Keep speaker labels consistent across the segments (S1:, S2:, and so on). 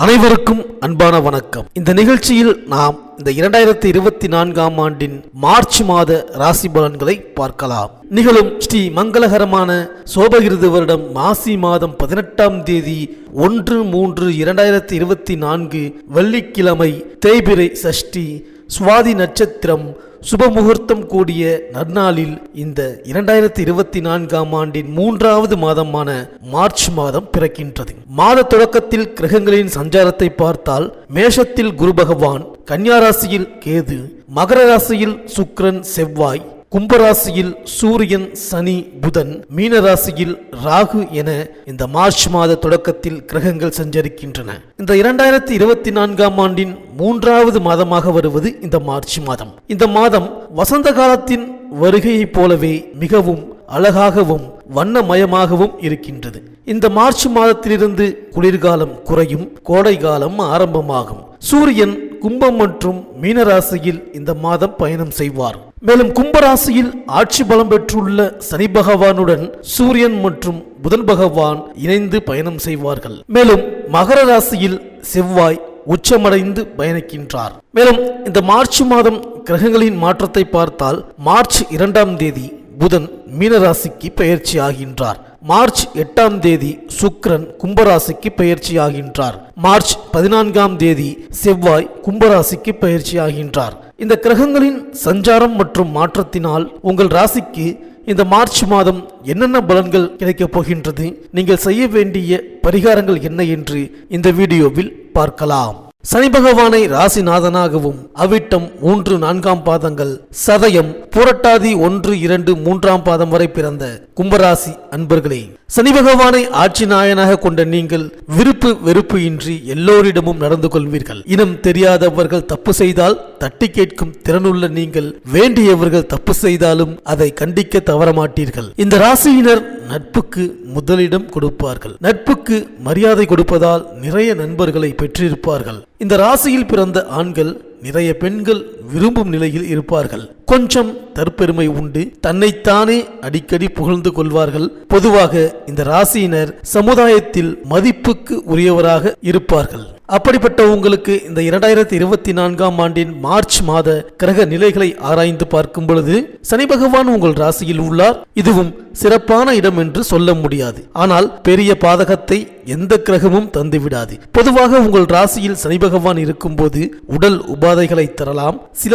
S1: அனைவருக்கும் அன்பான வணக்கம். இந்த நிகழ்ச்சியில் நாம் இந்த 2024ஆம் ஆண்டின் மார்ச் மாத ராசி பலன்களை பார்க்கலாம். நிகழும் ஸ்ரீ மங்களகரமான சோபகிருது வருடம் மாசி மாதம் 18ஆம் தேதி 1/3/2024 வெள்ளிக்கிழமை தேய்பிறை சஷ்டி சுவாதி நட்சத்திரம் சுபமுகூர்த்தம் கூடிய நன்னாளில் இந்த 2024ஆம் ஆண்டின் 3வது மாதமான மார்ச் மாதம் பிறக்கின்றது. மாத தொடக்கத்தில் கிரகங்களின் சஞ்சாரத்தை பார்த்தால் மேஷத்தில் குரு பகவான், கன்னியா ராசியில் கேது, மகர ராசியில் சுக்கிரன் செவ்வாய், கும்பராசியில் சூரியன் சனி புதன், மீனராசியில் ராகு என இந்த மார்ச் மாத தொடக்கத்தில் கிரகங்கள் சஞ்சரிக்கின்றன. இந்த 2024ஆம் ஆண்டின் 3வது மாதமாக வருவது இந்த மார்ச் மாதம். இந்த மாதம் வசந்த காலத்தின் வருகையைப் போலவே மிகவும் அழகாகவும் வண்ணமயமாகவும் இருக்கின்றது. இந்த மார்ச் மாதத்திலிருந்து குளிர்காலம் குறையும், கோடை காலம் ஆரம்பமாகும். சூரியன் கும்பம் மற்றும் மீனராசியில் இந்த மாதம் பயணம் செய்வார். மேலும் கும்பராசியில் ஆட்சி பலம் பெற்றுள்ள சனி பகவானுடன் சூரியன் மற்றும் புதன் பகவான் இணைந்து பயணம் செய்வார்கள். மேலும் மகர ராசியில் செவ்வாய் உச்சமடைந்து பயணிக்கின்றார். மேலும் இந்த மார்ச் மாதம் கிரகங்களின் மாற்றத்தை பார்த்தால் மார்ச் 2ஆம் தேதி புதன் மீனராசிக்கு பெயர்ச்சி ஆகின்றார். மார்ச் 8ஆம் தேதி சுக்கிரன் கும்பராசிக்கு பெயர்ச்சி ஆகின்றார். மார்ச் 14ஆம் தேதி செவ்வாய் கும்பராசிக்கு பெயர்ச்சி ஆகின்றார். இந்த கிரகங்களின் சஞ்சாரம் மற்றும் மாற்றத்தினால் உங்கள் ராசிக்கு இந்த மார்ச் மாதம் என்னென்ன பலன்கள் கிடைக்கப் போகின்றது, நீங்கள் செய்ய வேண்டிய பரிகாரங்கள் என்ன என்று இந்த வீடியோவில் பார்க்கலாம். சனி பகவானை ராசிநாதனாகவும் அவிட்டம் 3, 4ஆம் பாதங்கள், சதயம், புரட்டாதி 1, 2, 3ஆம் பாதம் வரை பிறந்த கும்பராசி அன்பர்களே, சனி பகவானை ஆட்சி நாயனாக கொண்ட நீங்கள் விருப்பு வெறுப்பு இன்றி எல்லோரிடமும் நடந்து கொள்வீர்கள். இனம் தெரியாதவர்கள் தப்பு செய்தால் தட்டி கேட்கும் திறனுள்ள நீங்கள் வேண்டியவர்கள் தப்பு செய்தாலும் அதை கண்டிக்க தவறமாட்டீர்கள். இந்த ராசியினர் நட்புக்கு முதலிடம் கொடுப்பார்கள். நட்புக்கு மரியாதை கொடுப்பதால் நிறைய நண்பர்களை பெற்றிருப்பார்கள். இந்த ராசியில் பிறந்த ஆண்கள் நிறைய பெண்கள் விரும்பும் நிலையில் இருப்பார்கள். கொஞ்சம் தற்பெருமை உண்டு. தன்னைத்தானே அடிக்கடி புகழ்ந்து கொள்வார்கள். பொதுவாக இந்த ராசியினர் சமுதாயத்தில் மதிப்புக்கு உரியவராக இருப்பார்கள். அப்படிப்பட்ட உங்களுக்கு இந்த 2024ஆம் ஆண்டின் மார்ச் மாத கிரக நிலைகளை ஆராய்ந்து பார்க்கும் பொழுது சனி பகவான் உங்கள் ராசியில் உள்ளார். இதுவும் சிறப்பான இடம் என்று சொல்ல முடியாது. ஆனால் பெரிய பாதகத்தை எந்த கிரகமும் தந்துவிடாது. பொதுவாக உங்கள் ராசியில் சனி பகவான் இருக்கும் போது உடல் உபாதைகளை தரலாம். சில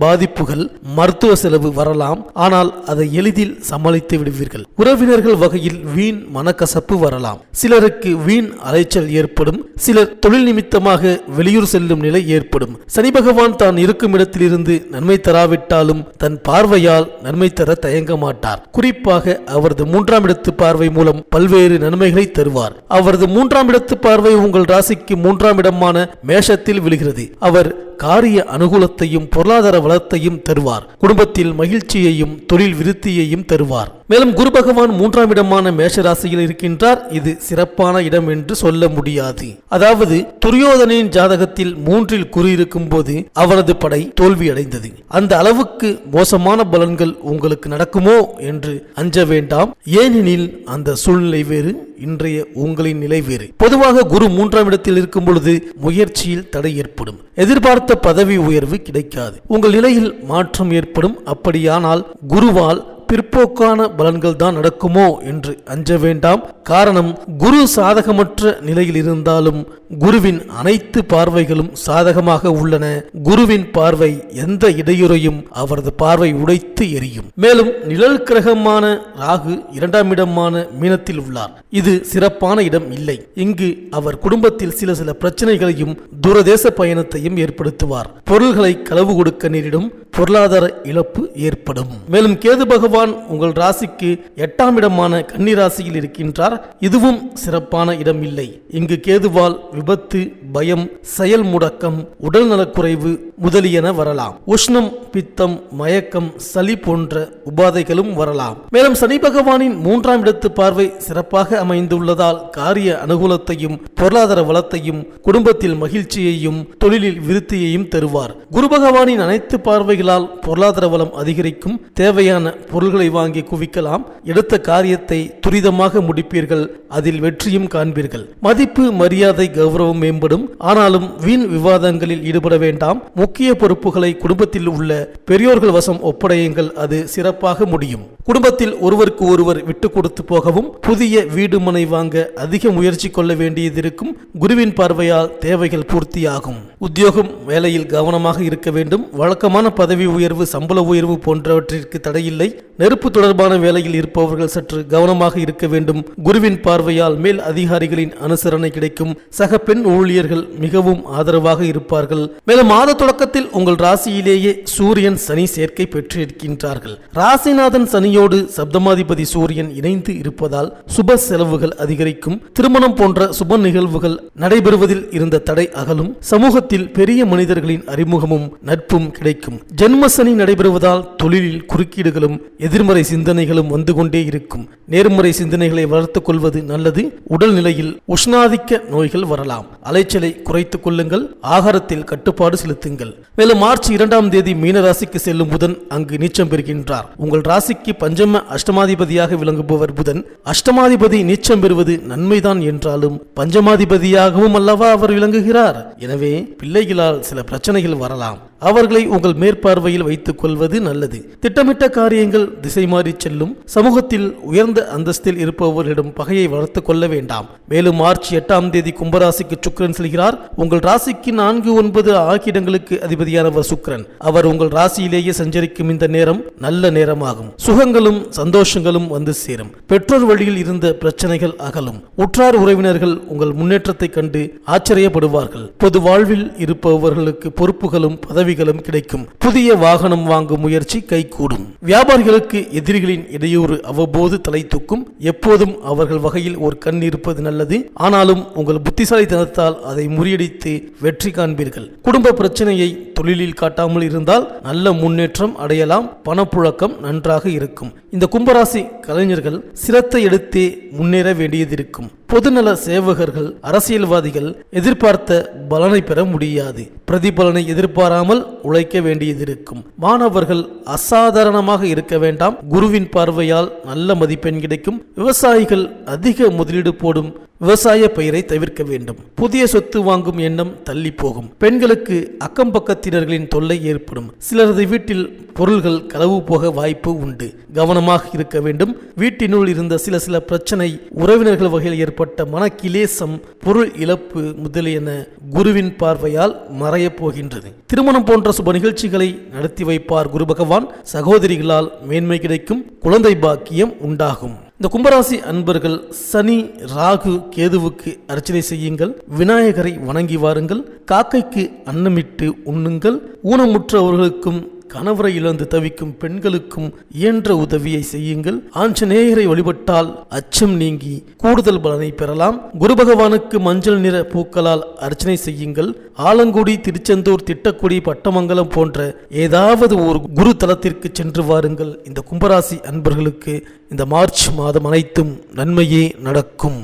S1: பாதிப்புகள், மருத்துவ செலவு வரலாம். ஆனால் அதை எளிதில் சமாளித்து விடுவீர்கள். உறவினர்கள் வகையில் வீண் மனக்கசப்பு வரலாம். சிலருக்கு வீண் அலைச்சல் ஏற்படும். சிலர் தொழில் நிமித்தமாக வெளியூர் செல்லும் நிலை ஏற்படும். சனி பகவான் தான் இருக்கும் இடத்திலிருந்து நன்மை தராவிட்டாலும் தன் பார்வையால் நன்மை தர தயங்க மாட்டார். குறிப்பாக அவரது 3ஆம் இடத்து பார்வை மூலம் பல்வேறு நன்மைகளை தருவார். அவரது 3ஆம் இடத்து பார்வை உங்கள் ராசிக்கு 3ஆம் இடமான மேஷத்தில் விழுகிறது. அவர் காரிய அனுகூலத்தையும் பொருளாதார வளத்தையும் தருவார். குடும்பத்தில் மகிழ்ச்சியையும் தொழில் விருத்தியையும் தருவார். மேலும் குரு பகவான் 3ஆம் இடமான மேஷ ராசியில் இருக்கின்றார். இது சிறப்பான இடம் என்று சொல்ல முடியாது. அதாவது துரியோதனின் ஜாதகத்தில் 3இல் குரு இருக்கும் போது அவரது படை தோல்வி அடைந்தது. அந்த அளவுக்கு மோசமான பலன்கள் உங்களுக்கு நடக்குமோ என்று அஞ்ச வேண்டாம். ஏனெனில் அந்த சூழ்நிலை வேறு, இன்றைய உங்களின் நிலை வேறு. பொதுவாக குரு 3ஆம் இடத்தில் இருக்கும் பொழுது முயற்சியில் தடை ஏற்படும். எதிர்பார்த்த பதவி உயர்வு கிடைக்காது. உங்கள் நிலையில் மாற்றம் ஏற்படும். அப்படியானால் குருவால் பிற்போக்கான பலன்கள் தான் நடக்குமோ என்று அஞ்ச வேண்டாம். காரணம், குரு சாதகமற்ற நிலையில் இருந்தாலும் குருவின் அனைத்து பார்வைகளும் சாதகமாக உள்ளன. குருவின் பார்வை எந்த இடையூறையும் அவரது பார்வை உடைத்து எரியும். மேலும் நிழல் கிரகமான ராகு 2ஆம் இடமான மீனத்தில் உள்ளார். இது சிறப்பான இடம் இல்லை. இங்கு அவர் குடும்பத்தில் சில பிரச்சனைகளையும் தூரதேச பயணத்தையும் ஏற்படுத்துவார். பொருள்களை களவு கொடுக்க நேரிடும். பொருளாதார இழப்பு ஏற்படும். மேலும் கேது பகவான் உங்கள் ராசிக்கு 8ஆம் இடமான கன்னி ராசியில் இருக்கின்றார். இதுவும் சிறப்பான இடம் இல்லை. இங்கு கேதுவால் விபத்து, பயம், செயல் முடக்கம், உடல் நலக்குறைவு முதலியன வரலாம். உஷ்ணம், பித்தம், மயக்கம், சளி போன்ற உபாதைகளும் வரலாம். மேலும் சனி பகவானின் 3ஆம் இடத்து பார்வை சிறப்பாக அமைந்துள்ளதால் காரிய அனுகூலத்தையும் பொருளாதார வளத்தையும் குடும்பத்தில் மகிழ்ச்சியையும் தொழிலில் விருத்தியையும் தருவார். குரு பகவானின் அனைத்து பார்வைகளால் பொருளாதார வளம் அதிகரிக்கும். தேவையான பொருள்களை வாங்கி குவிக்கலாம். எடுத்த காரியத்தை துரிதமாக முடிப்பீர்கள். அதில் வெற்றியும் காண்பீர்கள். மதிப்பு, மரியாதை, கௌரவம் மேம்படும். வேண்டும். ஆனாலும் வீண் விவாதங்களில் ஈடுபட வேண்டாம். முக்கிய பொறுப்புகளை குடும்பத்தில் உள்ள பெரியோர்கள் வசம் ஒப்படையுங்கள். அது சிறப்பாக முடியும். குடும்பத்தில் ஒருவருக்கு ஒருவர் விட்டு கொடுத்து போகவும் புதிய வீடு மனை வாங்க அதிக முயற்சி கொள்ள வேண்டியதிருக்கும். குருவின் பார்வையால் தேவைகள் பூர்த்தியாகும். உத்தியோகம் வேலையில் கவனமாக இருக்க வேண்டும். வழக்கமான பதவி உயர்வு சம்பள உயர்வு போன்றவற்றிற்கு தடையில்லை. நெருப்பு தொடர்பான வேலையில் இருப்பவர்கள் சற்று கவனமாக இருக்க வேண்டும். குருவின் பார்வையால் மேல் அதிகாரிகளின் அனுசரணை கிடைக்கும். சக பெண் ஊழியர்கள் மிகவும் ஆதரவாக இருப்பார்கள். மேலும் மாத தொடக்கத்தில் உங்கள் ராசியிலேயே சூரியன் சனி சேர்க்கை பெற்றிருக்கின்றார்கள். ராசிநாதன் சனியோடு சப்தமாதிபதி சூரியன் இணைந்து இருப்பதால் சுப செலவுகள் அதிகரிக்கும். திருமணம் போன்ற சுப நிகழ்வுகள் நடைபெறுவதில் இருந்த தடை அகலும். சமூகத்தில் பெரிய மனிதர்களின் அறிமுகமும் நட்பும் கிடைக்கும். ஜென்ம சனி நடைபெறுவதால் தொழிலில் குறுக்கீடுகளும் எதிர்மறை சிந்தனைகளும் வந்து கொண்டே இருக்கும். நேர்மறை சிந்தனைகளை வளர்த்துக் கொள்வது நல்லது. உடல்நிலையில் உஷ்ணாதிக்க நோய்கள் வரலாம். அலைச்சலை குறைத்துக் கொள்ளுங்கள். ஆகாரத்தில் கட்டுப்பாடு செலுத்துங்கள். மேலும் மார்ச் 2ஆம் தேதி மீனராசிக்கு செல்லும் புதன் அங்கு நீச்சம் பெறுகின்றார். உங்கள் ராசிக்கு பஞ்சம அஷ்டமாதிபதியாக விளங்குபவர் புதன். அஷ்டமாதிபதி நீச்சம் பெறுவது நன்மைதான் என்றாலும் பஞ்சமாதிபதியாகவும் அல்லவா அவர் விளங்குகிறார். எனவே பிள்ளைகளால் சில பிரச்சனைகள் வரலாம். அவர்களை உங்கள் மேற்பார்வையில் வைத்துக் கொள்வது நல்லது. திட்டமிட்ட காரியங்கள் திசை மாறி செல்லும். சமூகத்தில் உயர்ந்த அந்தஸ்தில் இருப்பவர்களிடம் பகையை வளர்த்துக் கொள்ள வேண்டாம். மேலும் மார்ச் 8ஆம் தேதி கும்பராசிக்கு சுக்கிரன் செல்கிறார். உங்கள் ராசிக்கு 4, 9 ஆகிய இடங்களுக்கு அதிபதியானவர் சுக்கிரன். அவர் உங்கள் ராசியிலேயே சஞ்சரிக்கும் இந்த நேரம் நல்ல நேரமாகும். சுகங்களும் சந்தோஷங்களும் வந்து சேரும். பெற்றோர் வழியில் இருந்த பிரச்சனைகள் அகலும். உற்றார் உறவினர்கள் உங்கள் முன்னேற்றத்தை கண்டு ஆச்சரியப்படுவார்கள். பொது வாழ்வில் இருப்பவர்களுக்கு பொறுப்புகளும் பதவிகளும் கிடைக்கும். புதிய வாகனம் வாங்கும் முயற்சி கைகூடும். வியாபாரிகளுக்கு எதிரிகளின் இடையூறு அவ்வப்போது தலை தூக்கும். எப்போதும் அவர்கள் வகையில் ஒரு கண் இருப்பது நல்லது. ஆனாலும் உங்கள் புத்திசாலித்தனத்தால் அதை முறியடித்து வெற்றி காண்பீர்கள். குடும்ப பிரச்சனையை தொழிலில் காட்டாமல் இருந்தால் நல்ல முன்னேற்றம் அடையலாம். பணப்புழக்கம் நன்றாக இருக்கும். இந்த கும்பராசி கலைஞர்கள் சிரத்தை எடுத்தே முன்னேற வேண்டியதிருக்கும். பொதுநல சேவகர்கள் அரசியல்வாதிகள் எதிர்பார்த்த பலனை பெற முடியாது. பிரதிபலனை எதிர்பாராமல் உழைக்க வேண்டியதிருக்கும். மாணவர்கள் அசாதாரணமாக இருக்க வேண்டாம். குருவின் பார்வையால் நல்ல மதிப்பெண் கிடைக்கும். விவசாயிகள் அதிக முதலீடு போடும் விவசாய பயிரை தவிர்க்க வேண்டும். புதிய சொத்து வாங்கும் எண்ணம் தள்ளி போகும். பெண்களுக்கு அக்கம் பக்கத்தினர்களின் தொல்லை ஏற்படும். சிலரது வீட்டில் பொருள்கள் களவு போக வாய்ப்பு உண்டு. கவனமாக இருக்க வேண்டும். வீட்டினுள் இருந்த சில பிரச்சனை, உறவினர்கள் வகையில் ஏற்பட்ட மனக்கிலேசம், பொருள் இழப்பு முதலியன குருவின் பார்வையால் மறையப் போகின்றது. திருமணம் போன்ற சுப நிகழ்ச்சிகளை நடத்தி வைப்பார் குரு பகவான். சகோதரிகளால் மேன்மை கிடைக்கும். குழந்தை பாக்கியம் உண்டாகும். இந்த கும்பராசி அன்பர்கள் சனி, ராகு, கேதுவுக்கு அர்ச்சனை செய்யுங்கள். விநாயகரை வணங்கி வாருங்கள். காக்கைக்கு அன்னமிட்டு உண்ணுங்கள். ஊனமுற்றவர்களுக்கும் கணவரை இழந்து தவிக்கும் பெண்களுக்கும் இயன்ற உதவியை செய்யுங்கள். ஆஞ்சநேயரை வழிபட்டால் அச்சம் நீங்கி கூடுதல் பலனை பெறலாம். குரு பகவானுக்கு மஞ்சள் நிற பூக்களால் அர்ச்சனை செய்யுங்கள். ஆலங்குடி, திருச்செந்தூர், திட்டக்குடி, பட்டமங்கலம் போன்ற ஏதாவது ஒரு குரு தலத்திற்கு சென்று வாருங்கள். இந்த கும்பராசி அன்பர்களுக்கு இந்த மார்ச் மாதம் அனைத்தும் நன்மையே நடக்கும்.